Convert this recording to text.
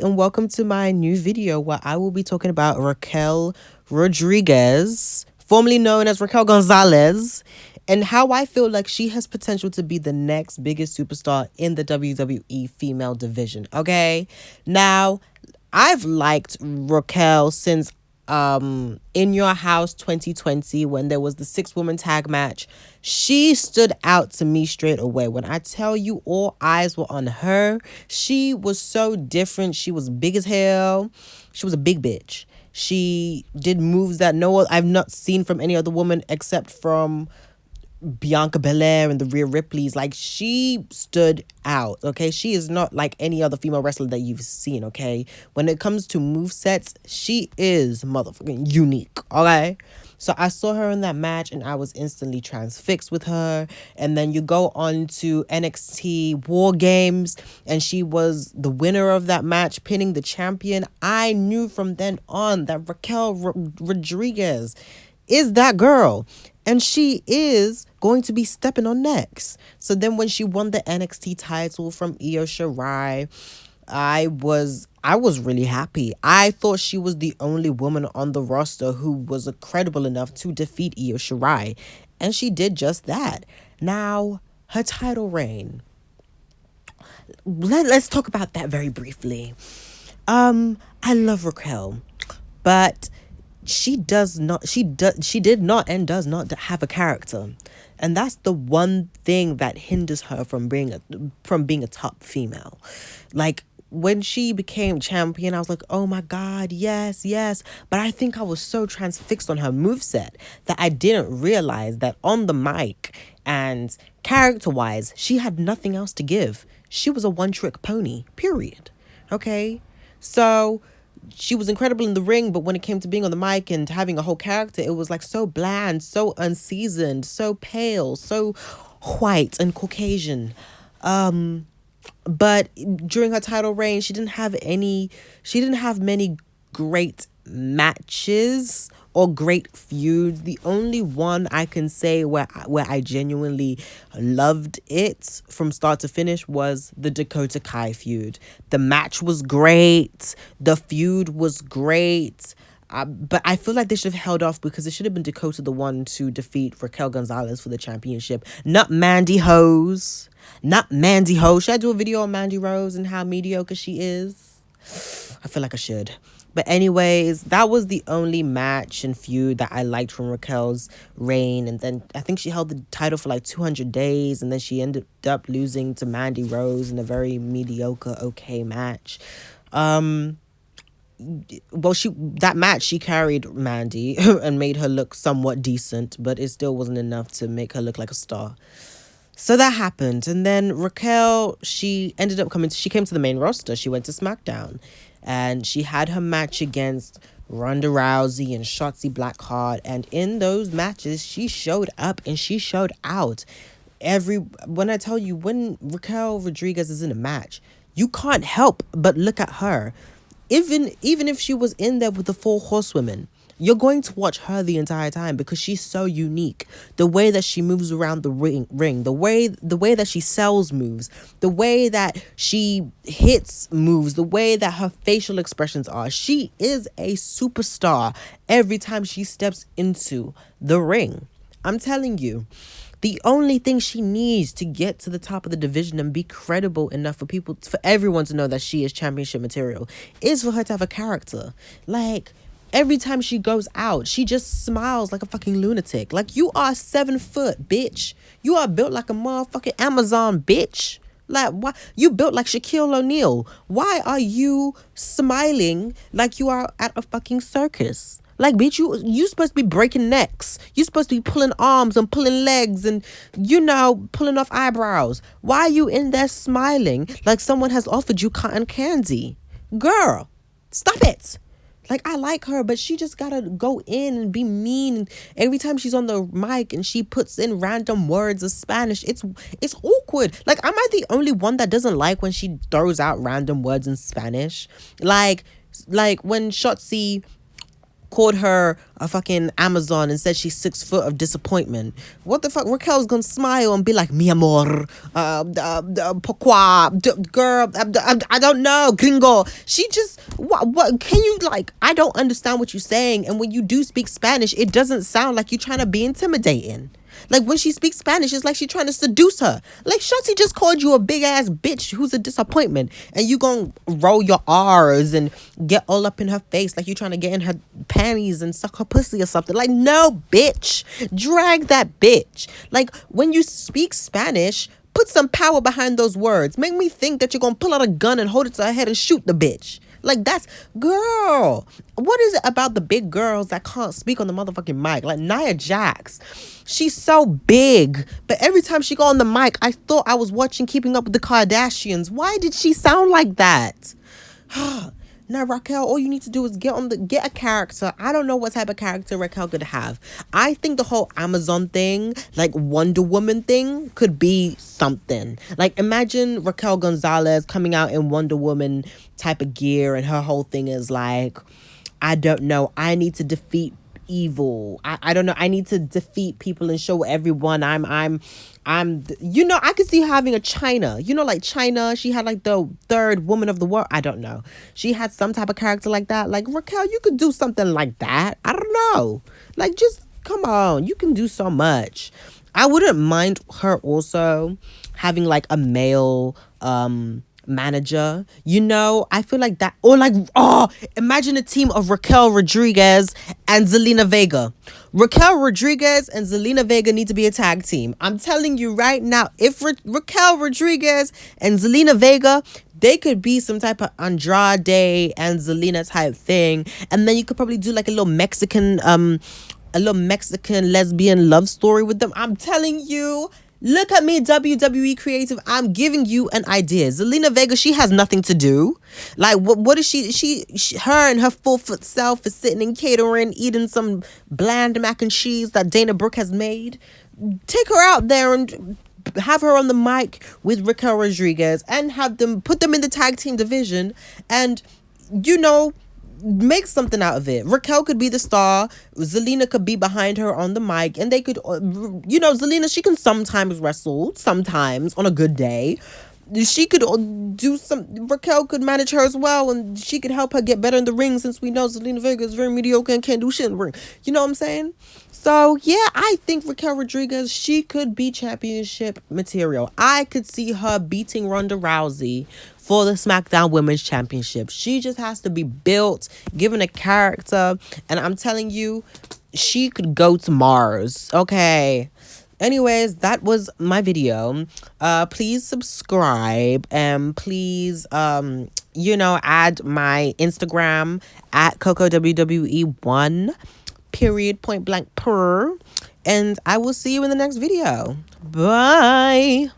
and welcome to my new video where I will be talking about Raquel Rodriguez, formerly known as Raquel Gonzalez, and how I feel like she has potential to be the next biggest superstar in the WWE female division. Okay, now I've liked Raquel since In Your House 2020 when there was the 6-woman tag match. She stood out to me straight away. When I tell you all eyes were on her, she was so different. She was big as hell. She was a big bitch. She did moves that I've not seen from any other woman except from Bianca Belair and the Rhea Ripley's. Like, she stood out, okay? She is not like any other female wrestler that you've seen, okay? When it comes to movesets, she is motherfucking unique, okay? So I saw her in that match and I was instantly transfixed with her. And then you go on to NXT War Games and she was the winner of that match, pinning the champion. I knew from then on that Raquel Rodriguez is that girl. And she is going to be stepping on next. So then when she won the NXT title from Io Shirai, I was really happy. I thought she was the only woman on the roster who was credible enough to defeat Io Shirai. And she did just that. Now, her title reign. Let's talk about that very briefly. I love Raquel, but she did not and does not have a character, and that's the one thing that hinders her from being a top female. Like, when she became champion, I was like, oh my god, yes, but I think I was so transfixed on her moveset that I didn't realize that on the mic and character wise she had nothing else to give. She was a one-trick pony, period. Okay, so she was incredible in the ring, but when it came to being on the mic and having a whole character, it was like so bland, so unseasoned, so pale, so white and Caucasian. But during her title reign, she didn't have many great matches or great feuds. The only one I can say where I genuinely loved it from start to finish was the Dakota Kai feud. The match was great. The feud was great. But I feel like they should have held off because it should have been Dakota the one to defeat Raquel Gonzalez for the championship, not Mandy Rose. Not Mandy Rose. Should I do a video on Mandy Rose and how mediocre she is? I feel like I should. But anyways, that was the only match and feud that I liked from Raquel's reign. And then I think she held the title for like 200 days. And then she ended up losing to Mandy Rose in a very mediocre, okay match. Well, that match she carried Mandy and made her look somewhat decent, but it still wasn't enough to make her look like a star. So that happened, and then Raquel, she came to the main roster. She went to SmackDown, and she had her match against Ronda Rousey and Shotzi Blackheart, and in those matches she showed up and she showed out. When I tell you, when Raquel Rodriguez is in a match, you can't help but look at her. Even if she was in there with the 4 horsewomen, you're going to watch her the entire time because she's so unique. The way that she moves around the ring, the way that she sells moves, the way that she hits moves, the way that her facial expressions are. She is a superstar every time she steps into the ring. I'm telling you. The only thing she needs to get to the top of the division and be credible enough for everyone to know that she is championship material is for her to have a character. Like, every time she goes out, she just smiles like a fucking lunatic. Like, you are 7 foot, bitch. You are built like a motherfucking Amazon, bitch. Like, why you built like Shaquille O'Neal? Why are you smiling like you are at a fucking circus? Like, bitch, you supposed to be breaking necks. You supposed to be pulling arms and pulling legs and, pulling off eyebrows. Why are you in there smiling like someone has offered you cotton candy? Girl, stop it. Like, I like her, but she just gotta go in and be mean. Every time she's on the mic and she puts in random words of Spanish, it's awkward. Like, am I the only one that doesn't like when she throws out random words in Spanish? Like when Shotzi called her a fucking Amazon and said she's 6 foot of disappointment. What the fuck? Raquel's gonna smile and be like, mi amor, pourquoi, girl, I don't know, gringo. She just, what, can you, like, I don't understand what you're saying. And when you do speak Spanish, it doesn't sound like you're trying to be intimidating. Like, when she speaks Spanish, it's like she's trying to seduce her. Like, Shotzi just called you a big ass bitch who's a disappointment, and you gonna roll your R's and get all up in her face like you trying to get in her panties and suck her pussy or something. Like, no, bitch. Drag that bitch. Like, when you speak Spanish, put some power behind those words. Make me think that you're gonna pull out a gun and hold it to her head and shoot the bitch. Like, that's, girl, what is it about the big girls that can't speak on the motherfucking mic? Like, Nia Jax, she's so big, but every time she go on the mic, I thought I was watching Keeping Up with the Kardashians. Why did she sound like that? Now, Raquel, all you need to do is get a character. I don't know what type of character Raquel could have. I think the whole Amazon thing, like Wonder Woman thing, could be something. Like, imagine Raquel Gonzalez coming out in Wonder Woman type of gear, and her whole thing is like, I don't know, I need to defeat evil. I don't know, I need to defeat people and show everyone I could see her having a China, like China, she had like the third woman of the world. I don't know, she had some type of character like that. Like, Raquel, you could do something like that. I don't know, like, just come on, you can do so much. I wouldn't mind her also having like a male manager, I feel like that. Or like, imagine a team of Raquel Rodriguez and Zelina Vega. Raquel Rodriguez and Zelina Vega need to be a tag team. I'm telling you right now, if Raquel Rodriguez and Zelina Vega, they could be some type of Andrade and Zelina type thing. And then you could probably do like a little Mexican lesbian love story with them. I'm telling you, look at me, WWE Creative. I'm giving you an idea. Zelina Vega, she has nothing to do. Like, what is she, her and her 4-foot self is sitting in catering, eating some bland mac and cheese that Dana Brooke has made. Take her out there and have her on the mic with Raquel Rodriguez and put them in the tag team division, and make something out of it. Raquel could be the star. Zelina could be behind her on the mic, and they could, Zelina, she can sometimes wrestle, sometimes on a good day. She could Raquel could manage her as well, and she could help her get better in the ring, since we know Zelina Vega is very mediocre and can't do shit in the ring. You know what I'm saying? So, yeah, I think Raquel Rodriguez, she could be championship material. I could see her beating Ronda Rousey for the SmackDown Women's Championship. She just has to be built, given a character, and I'm telling you, she could go to Mars. Okay. Anyways, that was my video. Please subscribe, and please add my Instagram at CocoWWE1 period point blank per, and I will see you in the next video. Bye.